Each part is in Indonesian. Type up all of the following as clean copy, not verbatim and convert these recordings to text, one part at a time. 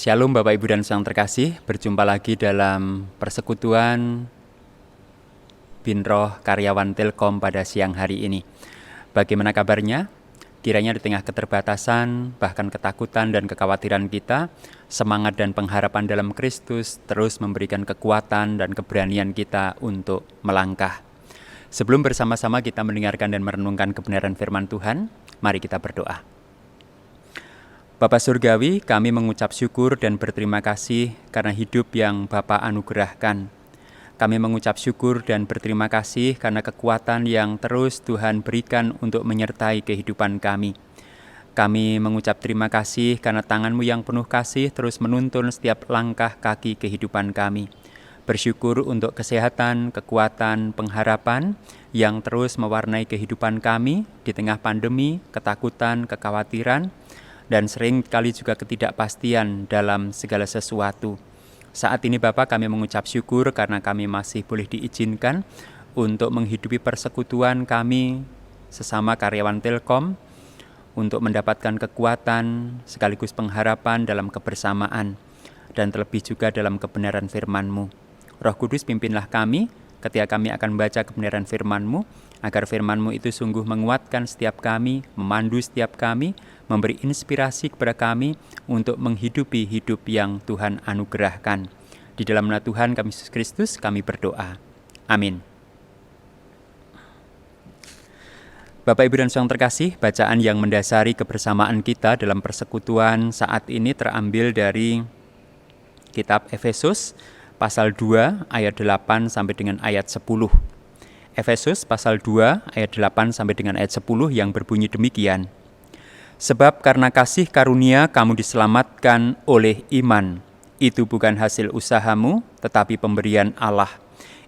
Shalom Bapak Ibu dan Saudara terkasih, berjumpa lagi dalam persekutuan Binroh Karyawan Telkom pada siang hari ini. Bagaimana kabarnya? Kiranya di tengah keterbatasan, bahkan ketakutan dan kekhawatiran kita, semangat dan pengharapan dalam Kristus terus memberikan kekuatan dan keberanian kita untuk melangkah. Sebelum bersama-sama kita mendengarkan dan merenungkan kebenaran firman Tuhan, mari kita berdoa. Bapa Surgawi, kami mengucap syukur dan berterima kasih karena hidup yang Bapa anugerahkan. Kami mengucap syukur dan berterima kasih karena kekuatan yang terus Tuhan berikan untuk menyertai kehidupan kami. Kami mengucap terima kasih karena tangan-Mu yang penuh kasih terus menuntun setiap langkah kaki kehidupan kami. Bersyukur untuk kesehatan, kekuatan, pengharapan yang terus mewarnai kehidupan kami di tengah pandemi, ketakutan, kekhawatiran, dan sering kali juga ketidakpastian dalam segala sesuatu. Saat ini Bapak, kami mengucap syukur karena kami masih boleh diizinkan untuk menghidupi persekutuan kami sesama karyawan Telkom, untuk mendapatkan kekuatan sekaligus pengharapan dalam kebersamaan, dan terlebih juga dalam kebenaran firman-Mu. Roh Kudus, pimpinlah kami ketika kami akan membaca kebenaran firman-Mu, agar firman-Mu itu sungguh menguatkan setiap kami, memandu setiap kami, memberi inspirasi kepada kami untuk menghidupi hidup yang Tuhan anugerahkan. Di dalam nama Tuhan kami Yesus Kristus kami berdoa. Amin. Bapak Ibu dan Saudara terkasih, bacaan yang mendasari kebersamaan kita dalam persekutuan saat ini terambil dari kitab Efesus pasal 2 ayat 8 sampai dengan ayat 10. Efesus pasal 2 ayat 8 sampai dengan ayat 10 yang berbunyi demikian. Sebab karena kasih karunia kamu diselamatkan oleh iman. Itu bukan hasil usahamu, tetapi pemberian Allah.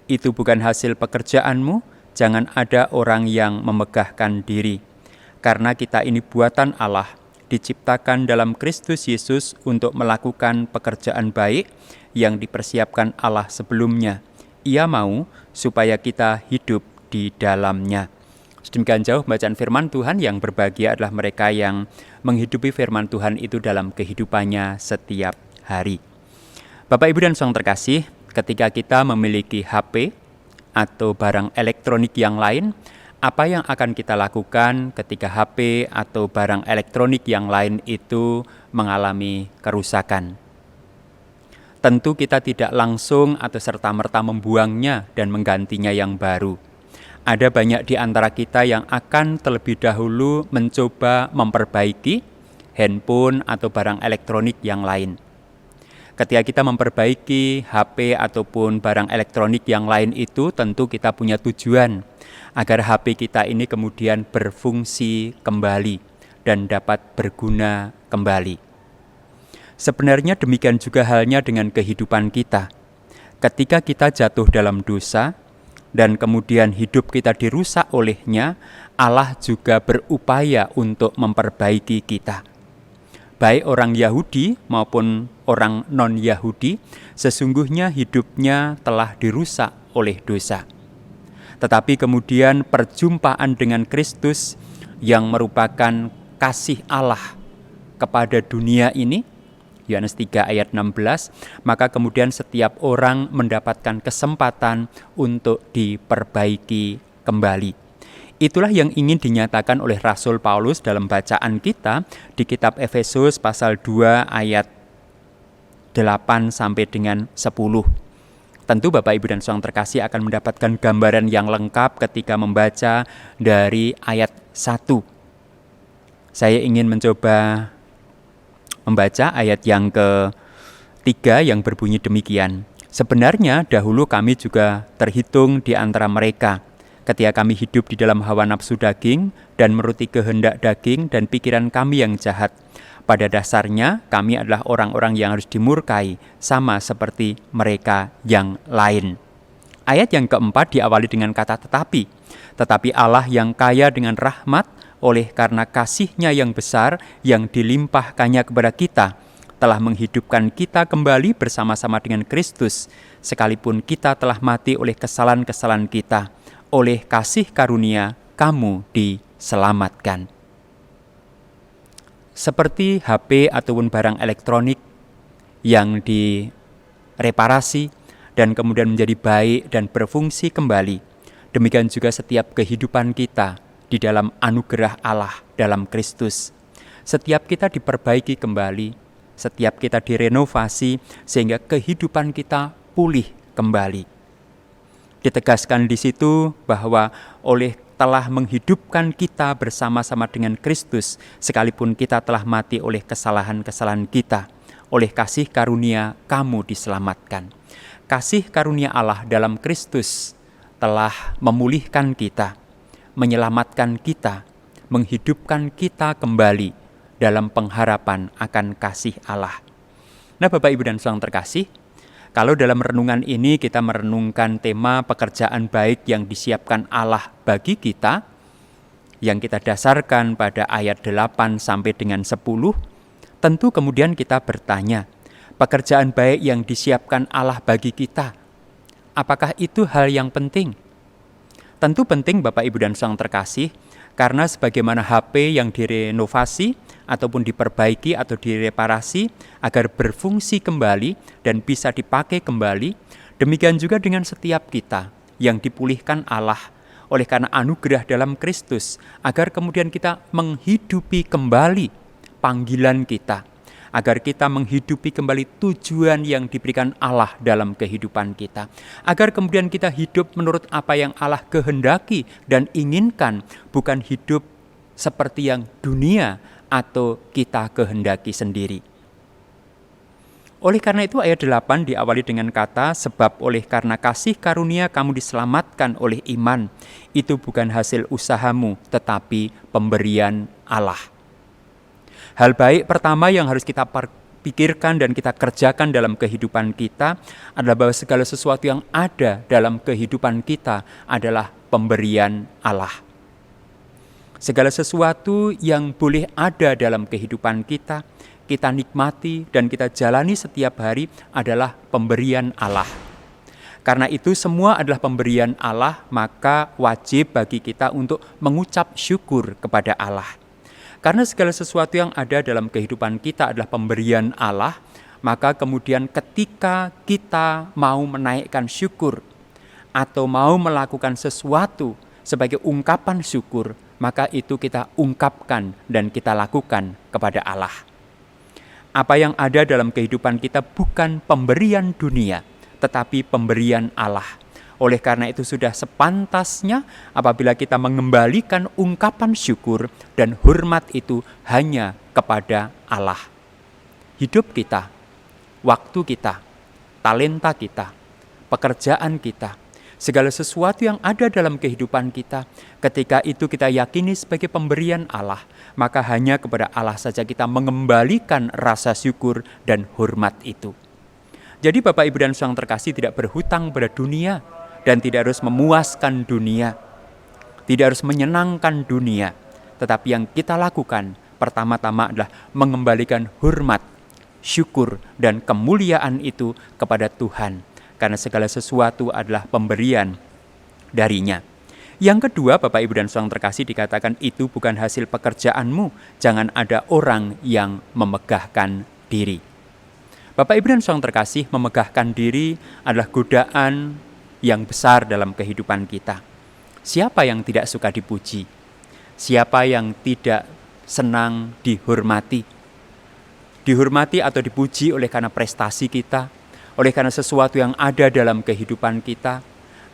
Itu bukan hasil pekerjaanmu, jangan ada orang yang memegahkan diri. Karena kita ini buatan Allah, diciptakan dalam Kristus Yesus untuk melakukan pekerjaan baik yang dipersiapkan Allah sebelumnya. Ia mau supaya kita hidup di dalamnya. Sedemikian jauh bacaan firman Tuhan. Yang berbahagia adalah mereka yang menghidupi firman Tuhan itu dalam kehidupannya setiap hari. Bapak, Ibu, dan Saudara terkasih, ketika kita memiliki HP atau barang elektronik yang lain, apa yang akan kita lakukan ketika HP atau barang elektronik yang lain itu mengalami kerusakan? Tentu kita tidak langsung atau serta-merta membuangnya dan menggantinya yang baru. Ada banyak di antara kita yang akan terlebih dahulu mencoba memperbaiki handphone atau barang elektronik yang lain. Ketika kita memperbaiki HP ataupun barang elektronik yang lain itu, tentu kita punya tujuan agar HP kita ini kemudian berfungsi kembali dan dapat berguna kembali. Sebenarnya demikian juga halnya dengan kehidupan kita. Ketika kita jatuh dalam dosa, dan kemudian hidup kita dirusak olehnya, Allah juga berupaya untuk memperbaiki kita. Baik orang Yahudi maupun orang non-Yahudi, sesungguhnya hidupnya telah dirusak oleh dosa. Tetapi kemudian perjumpaan dengan Kristus yang merupakan kasih Allah kepada dunia ini, Yohanes 3 ayat 16, maka kemudian setiap orang mendapatkan kesempatan untuk diperbaiki kembali. Itulah yang ingin dinyatakan oleh Rasul Paulus dalam bacaan kita di kitab Efesus pasal 2 ayat 8 sampai dengan 10. Tentu Bapak, Ibu, dan Saudara terkasih akan mendapatkan gambaran yang lengkap ketika membaca dari ayat 1. Saya ingin mencoba membaca ayat yang ke-3 yang berbunyi demikian. Sebenarnya dahulu kami juga terhitung di antara mereka, ketika kami hidup di dalam hawa nafsu daging dan menuruti kehendak daging dan pikiran kami yang jahat. Pada dasarnya kami adalah orang-orang yang harus dimurkai, sama seperti mereka yang lain. Ayat yang keempat diawali dengan kata tetapi. Tetapi Allah yang kaya dengan rahmat, oleh karena kasih-Nya yang besar yang dilimpahkannya kepada kita, telah menghidupkan kita kembali bersama-sama dengan Kristus, sekalipun kita telah mati oleh kesalahan-kesalahan kita. Oleh kasih karunia, kamu diselamatkan. Seperti HP ataupun barang elektronik yang direparasi dan kemudian menjadi baik dan berfungsi kembali. Demikian juga setiap kehidupan kita di dalam anugerah Allah dalam Kristus. Setiap kita diperbaiki kembali, setiap kita direnovasi sehingga kehidupan kita pulih kembali. Ditegaskan di situ bahwa oleh telah menghidupkan kita bersama-sama dengan Kristus, sekalipun kita telah mati oleh kesalahan-kesalahan kita, oleh kasih karunia kamu diselamatkan. Kasih karunia Allah dalam Kristus telah memulihkan kita, menyelamatkan kita, menghidupkan kita kembali dalam pengharapan akan kasih Allah. Nah, Bapak, Ibu, dan Saudara terkasih, kalau dalam renungan ini kita merenungkan tema pekerjaan baik yang disiapkan Allah bagi kita, yang kita dasarkan pada ayat 8 sampai dengan 10, tentu kemudian kita bertanya, pekerjaan baik yang disiapkan Allah bagi kita, apakah itu hal yang penting? Tentu penting, Bapak, Ibu, dan Saudara terkasih, karena sebagaimana HP yang direnovasi ataupun diperbaiki atau direparasi agar berfungsi kembali dan bisa dipakai kembali, demikian juga dengan setiap kita yang dipulihkan Allah oleh karena anugerah dalam Kristus, agar kemudian kita menghidupi kembali panggilan kita, agar kita menghidupi kembali tujuan yang diberikan Allah dalam kehidupan kita, agar kemudian kita hidup menurut apa yang Allah kehendaki dan inginkan, bukan hidup seperti yang dunia atau kita kehendaki sendiri. Oleh karena itu ayat 8 diawali dengan kata, sebab oleh karena kasih karunia kamu diselamatkan oleh iman, itu bukan hasil usahamu tetapi pemberian Allah. Hal baik pertama yang harus kita pikirkan dan kita kerjakan dalam kehidupan kita adalah bahwa segala sesuatu yang ada dalam kehidupan kita adalah pemberian Allah. Segala sesuatu yang boleh ada dalam kehidupan kita, kita nikmati dan kita jalani setiap hari adalah pemberian Allah. Karena itu semua adalah pemberian Allah, maka wajib bagi kita untuk mengucap syukur kepada Allah. Karena segala sesuatu yang ada dalam kehidupan kita adalah pemberian Allah, maka kemudian ketika kita mau menaikkan syukur atau mau melakukan sesuatu sebagai ungkapan syukur, maka itu kita ungkapkan dan kita lakukan kepada Allah. Apa yang ada dalam kehidupan kita bukan pemberian dunia, tetapi pemberian Allah. Oleh karena itu sudah sepantasnya apabila kita mengembalikan ungkapan syukur dan hormat itu hanya kepada Allah. Hidup kita, waktu kita, talenta kita, pekerjaan kita, segala sesuatu yang ada dalam kehidupan kita, ketika itu kita yakini sebagai pemberian Allah, maka hanya kepada Allah saja kita mengembalikan rasa syukur dan hormat itu. Jadi Bapak, Ibu, dan Saudara terkasih, tidak berhutang pada dunia dan tidak harus memuaskan dunia, tidak harus menyenangkan dunia, tetapi yang kita lakukan pertama-tama adalah mengembalikan hormat, syukur, dan kemuliaan itu kepada Tuhan. Karena segala sesuatu adalah pemberian darinya. Yang kedua, Bapak, Ibu, dan Saudara terkasih, dikatakan itu bukan hasil pekerjaanmu. Jangan ada orang yang memegahkan diri. Bapak, Ibu, dan Saudara terkasih, memegahkan diri adalah godaan yang besar dalam kehidupan kita. Siapa yang tidak suka dipuji? Siapa yang tidak senang dihormati? Dihormati atau dipuji oleh karena prestasi kita, oleh karena sesuatu yang ada dalam kehidupan kita,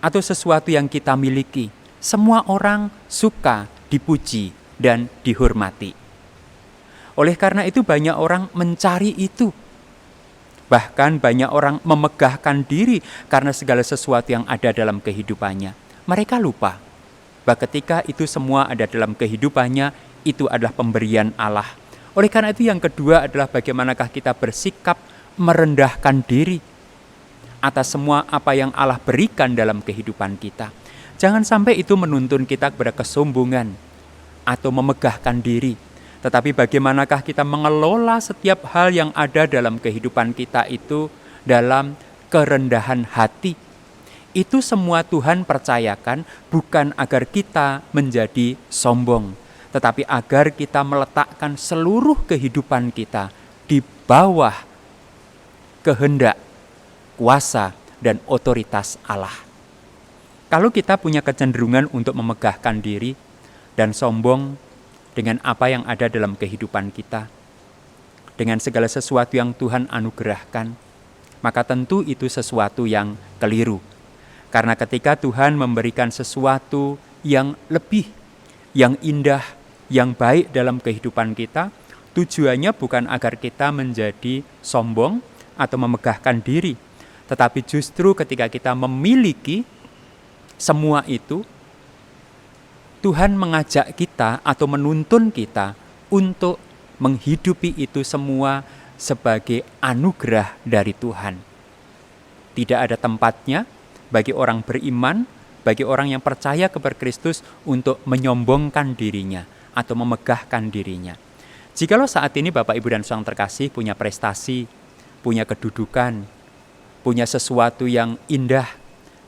atau sesuatu yang kita miliki. Semua orang suka dipuji dan dihormati. Oleh karena itu banyak orang mencari itu. Bahkan banyak orang memegahkan diri karena segala sesuatu yang ada dalam kehidupannya. Mereka lupa bahwa ketika itu semua ada dalam kehidupannya, itu adalah pemberian Allah. Oleh karena itu yang kedua adalah bagaimanakah kita bersikap merendahkan diri atas semua apa yang Allah berikan dalam kehidupan kita. Jangan sampai itu menuntun kita kepada kesombongan atau memegahkan diri. Tetapi bagaimanakah kita mengelola setiap hal yang ada dalam kehidupan kita itu dalam kerendahan hati. Itu semua Tuhan percayakan bukan agar kita menjadi sombong, tetapi agar kita meletakkan seluruh kehidupan kita di bawah kehendak, kuasa, dan otoritas Allah. Kalau kita punya kecenderungan untuk memegahkan diri dan sombong dengan apa yang ada dalam kehidupan kita, dengan segala sesuatu yang Tuhan anugerahkan, maka tentu itu sesuatu yang keliru. Karena ketika Tuhan memberikan sesuatu yang lebih, yang indah, yang baik dalam kehidupan kita, tujuannya bukan agar kita menjadi sombong atau memegahkan diri, tetapi justru ketika kita memiliki semua itu, Tuhan mengajak kita atau menuntun kita untuk menghidupi itu semua sebagai anugerah dari Tuhan. Tidak ada tempatnya bagi orang beriman, bagi orang yang percaya kepada Kristus untuk menyombongkan dirinya atau memegahkan dirinya. Jikalau saat ini Bapak, Ibu, dan Saudara terkasih punya prestasi, punya kedudukan, punya sesuatu yang indah,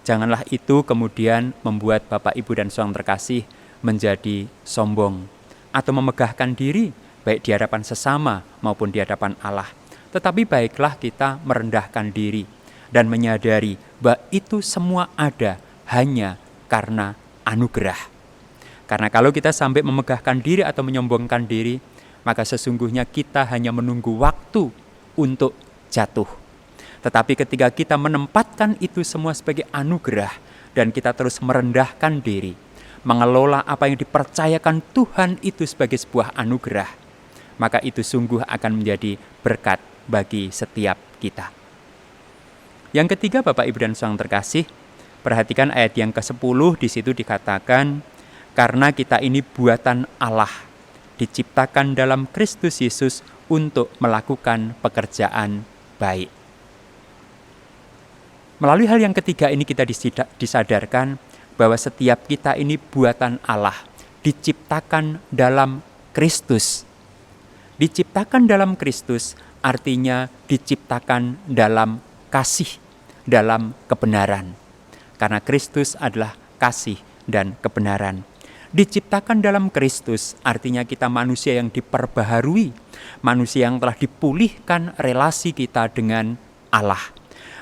janganlah itu kemudian membuat Bapak, Ibu, dan Saudara terkasih menjadi sombong atau memegahkan diri, baik di hadapan sesama maupun di hadapan Allah. Tetapi baiklah kita merendahkan diri dan menyadari bahwa itu semua ada hanya karena anugerah. Karena kalau kita sampai memegahkan diri atau menyombongkan diri, maka sesungguhnya kita hanya menunggu waktu untuk jatuh. Tetapi ketika kita menempatkan itu semua sebagai anugerah dan kita terus merendahkan diri, mengelola apa yang dipercayakan Tuhan itu sebagai sebuah anugerah, maka itu sungguh akan menjadi berkat bagi setiap kita. Yang ketiga, Bapak, Ibu, dan Saudara terkasih, perhatikan ayat yang ke-10, di situ dikatakan, karena kita ini buatan Allah, diciptakan dalam Kristus Yesus untuk melakukan pekerjaan baik. Melalui hal yang ketiga ini kita disadarkan bahwa setiap kita ini buatan Allah, diciptakan dalam Kristus. Diciptakan dalam Kristus artinya diciptakan dalam kasih, dalam kebenaran. Karena Kristus adalah kasih dan kebenaran. Diciptakan dalam Kristus artinya kita manusia yang diperbaharui, manusia yang telah dipulihkan relasi kita dengan Allah.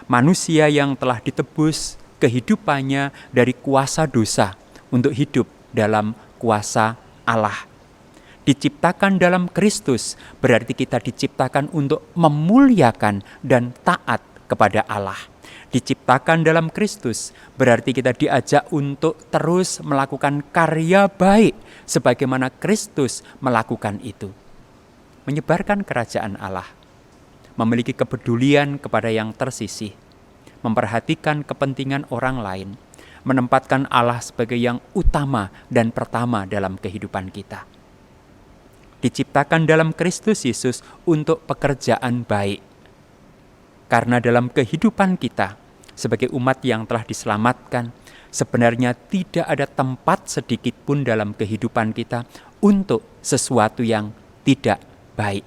Manusia yang telah ditebus kehidupannya dari kuasa dosa untuk hidup dalam kuasa Allah. Diciptakan dalam Kristus berarti kita diciptakan untuk memuliakan dan taat kepada Allah. Diciptakan dalam Kristus berarti kita diajak untuk terus melakukan karya baik sebagaimana Kristus melakukan itu. Menyebarkan kerajaan Allah, memiliki kepedulian kepada yang tersisih, memperhatikan kepentingan orang lain, menempatkan Allah sebagai yang utama dan pertama dalam kehidupan kita. Diciptakan dalam Kristus Yesus untuk pekerjaan baik. Karena dalam kehidupan kita, sebagai umat yang telah diselamatkan, sebenarnya tidak ada tempat sedikit pun dalam kehidupan kita untuk sesuatu yang tidak baik.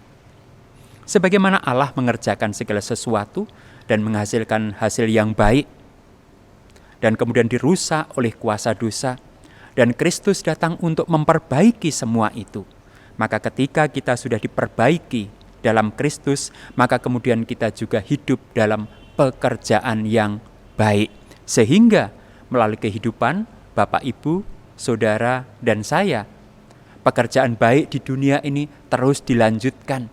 Sebagaimana Allah mengerjakan segala sesuatu dan menghasilkan hasil yang baik, dan kemudian dirusak oleh kuasa dosa, dan Kristus datang untuk memperbaiki semua itu. Maka ketika kita sudah diperbaiki dalam Kristus, maka kemudian kita juga hidup dalam pekerjaan yang baik. Sehingga melalui kehidupan Bapak, Ibu, Saudara, dan saya, pekerjaan baik di dunia ini terus dilanjutkan.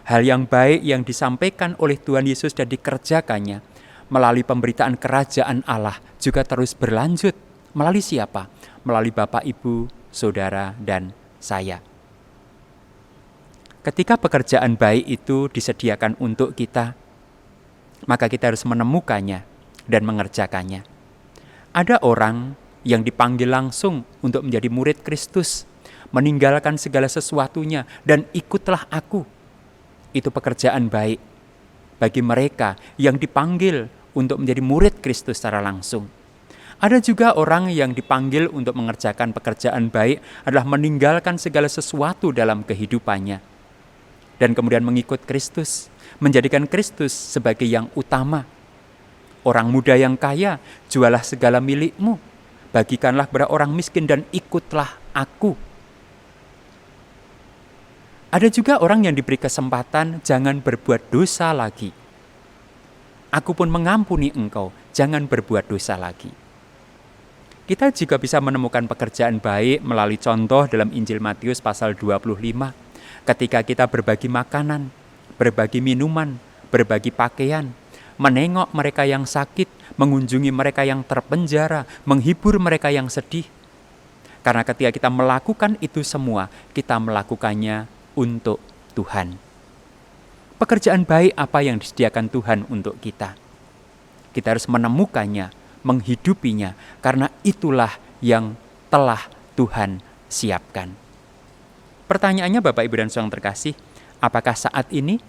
Hal yang baik yang disampaikan oleh Tuhan Yesus dan dikerjakannya melalui pemberitaan kerajaan Allah juga terus berlanjut. Melalui siapa? Melalui Bapak, Ibu, Saudara, dan saya. Ketika pekerjaan baik itu disediakan untuk kita, maka kita harus menemukannya dan mengerjakannya. Ada orang yang dipanggil langsung untuk menjadi murid Kristus, meninggalkan segala sesuatunya dan ikutlah aku. Itu pekerjaan baik bagi mereka yang dipanggil untuk menjadi murid Kristus secara langsung. Ada juga orang yang dipanggil untuk mengerjakan pekerjaan baik adalah meninggalkan segala sesuatu dalam kehidupannya dan kemudian mengikut Kristus, menjadikan Kristus sebagai yang utama. Orang muda yang kaya, jualah segala milikmu, bagikanlah kepada orang miskin dan ikutlah aku. Ada juga orang yang diberi kesempatan jangan berbuat dosa lagi. Aku pun mengampuni engkau, jangan berbuat dosa lagi. Kita juga bisa menemukan pekerjaan baik melalui contoh dalam Injil Matius pasal 25. Ketika kita berbagi makanan, berbagi minuman, berbagi pakaian, menengok mereka yang sakit, mengunjungi mereka yang terpenjara, menghibur mereka yang sedih. Karena ketika kita melakukan itu semua, kita melakukannya untuk Tuhan. Pekerjaan baik apa yang disediakan Tuhan untuk kita? Kita harus menemukannya, menghidupinya, karena itulah yang telah Tuhan siapkan. Pertanyaannya Bapak Ibu dan Saudara yang terkasih, apakah saat ini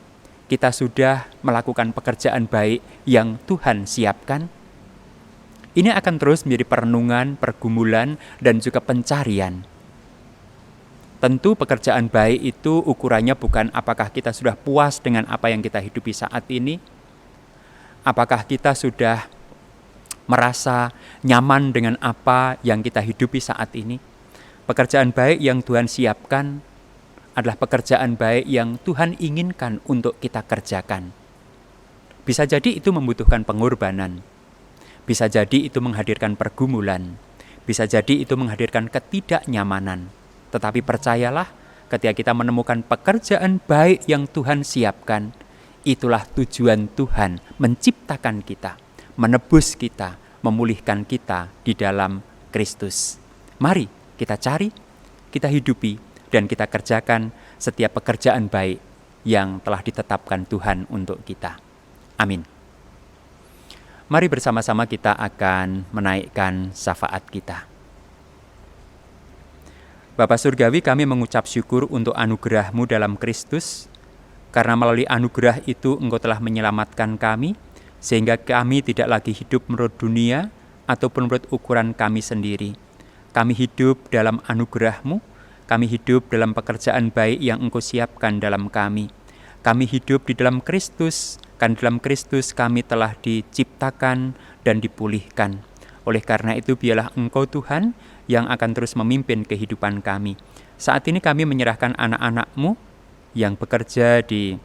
kita sudah melakukan pekerjaan baik yang Tuhan siapkan? Ini akan terus menjadi perenungan, pergumulan, dan juga pencarian. Tentu pekerjaan baik itu ukurannya bukan apakah kita sudah puas dengan apa yang kita hidupi saat ini, apakah kita sudah merasa nyaman dengan apa yang kita hidupi saat ini. Pekerjaan baik yang Tuhan siapkan adalah pekerjaan baik yang Tuhan inginkan untuk kita kerjakan. Bisa jadi itu membutuhkan pengorbanan. Bisa jadi itu menghadirkan pergumulan. Bisa jadi itu menghadirkan ketidaknyamanan. Tetapi percayalah, ketika kita menemukan pekerjaan baik yang Tuhan siapkan, itulah tujuan Tuhan menciptakan kita, menebus kita, memulihkan kita di dalam Kristus. Mari kita cari, kita hidupi, dan kita kerjakan setiap pekerjaan baik yang telah ditetapkan Tuhan untuk kita. Amin. Mari bersama-sama kita akan menaikkan syafaat kita. Bapa Surgawi, kami mengucap syukur untuk anugerah-Mu dalam Kristus, karena melalui anugerah itu Engkau telah menyelamatkan kami, sehingga kami tidak lagi hidup menurut dunia ataupun menurut ukuran kami sendiri. Kami hidup dalam anugerah-Mu, kami hidup dalam pekerjaan baik yang Engkau siapkan dalam kami. Kami hidup di dalam Kristus, kan dalam Kristus kami telah diciptakan dan dipulihkan. Oleh karena itu biarlah Engkau Tuhan yang akan terus memimpin kehidupan kami. Saat ini kami menyerahkan anak-anak-Mu yang bekerja di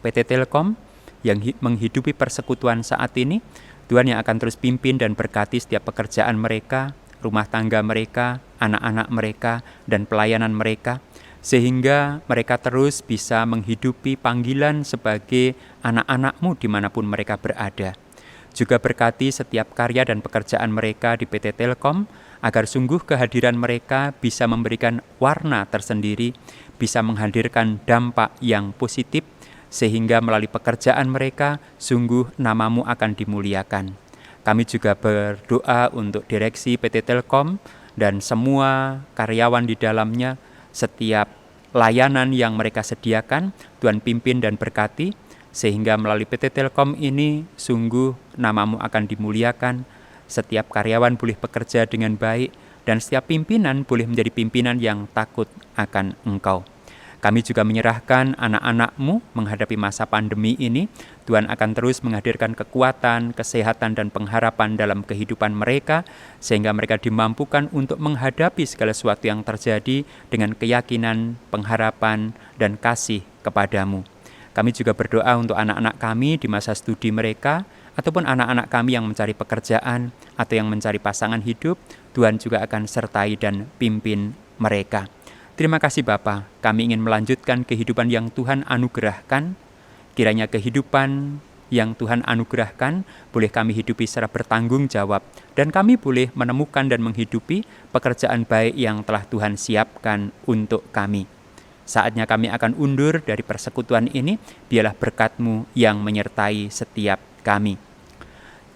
PT Telkom, yang menghidupi persekutuan saat ini. Tuhan yang akan terus pimpin dan berkati setiap pekerjaan mereka, rumah tangga mereka, anak-anak mereka, dan pelayanan mereka, sehingga mereka terus bisa menghidupi panggilan sebagai anak-anak-Mu dimanapun mereka berada. Juga berkati setiap karya dan pekerjaan mereka di PT Telkom, agar sungguh kehadiran mereka bisa memberikan warna tersendiri, bisa menghadirkan dampak yang positif, sehingga melalui pekerjaan mereka, sungguh nama-Mu akan dimuliakan. Kami juga berdoa untuk direksi PT Telkom dan semua karyawan di dalamnya, setiap layanan yang mereka sediakan, Tuhan pimpin dan berkati, sehingga melalui PT Telkom ini sungguh nama-Mu akan dimuliakan, setiap karyawan boleh bekerja dengan baik, dan setiap pimpinan boleh menjadi pimpinan yang takut akan Engkau. Kami juga menyerahkan anak-anak-Mu menghadapi masa pandemi ini. Tuhan akan terus menghadirkan kekuatan, kesehatan, dan pengharapan dalam kehidupan mereka, sehingga mereka dimampukan untuk menghadapi segala sesuatu yang terjadi dengan keyakinan, pengharapan, dan kasih kepada-Mu. Kami juga berdoa untuk anak-anak kami di masa studi mereka, ataupun anak-anak kami yang mencari pekerjaan atau yang mencari pasangan hidup. Tuhan juga akan sertai dan pimpin mereka. Terima kasih Bapa, kami ingin melanjutkan kehidupan yang Tuhan anugerahkan. Kiranya kehidupan yang Tuhan anugerahkan boleh kami hidupi secara bertanggung jawab, dan kami boleh menemukan dan menghidupi pekerjaan baik yang telah Tuhan siapkan untuk kami. Saatnya kami akan undur dari persekutuan ini, biarlah berkat-Mu yang menyertai setiap kami.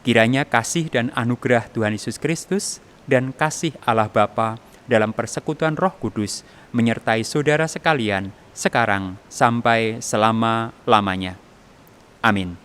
Kiranya kasih dan anugerah Tuhan Yesus Kristus dan kasih Allah Bapa dalam persekutuan Roh Kudus menyertai saudara sekalian sekarang sampai selama-lamanya. Amin.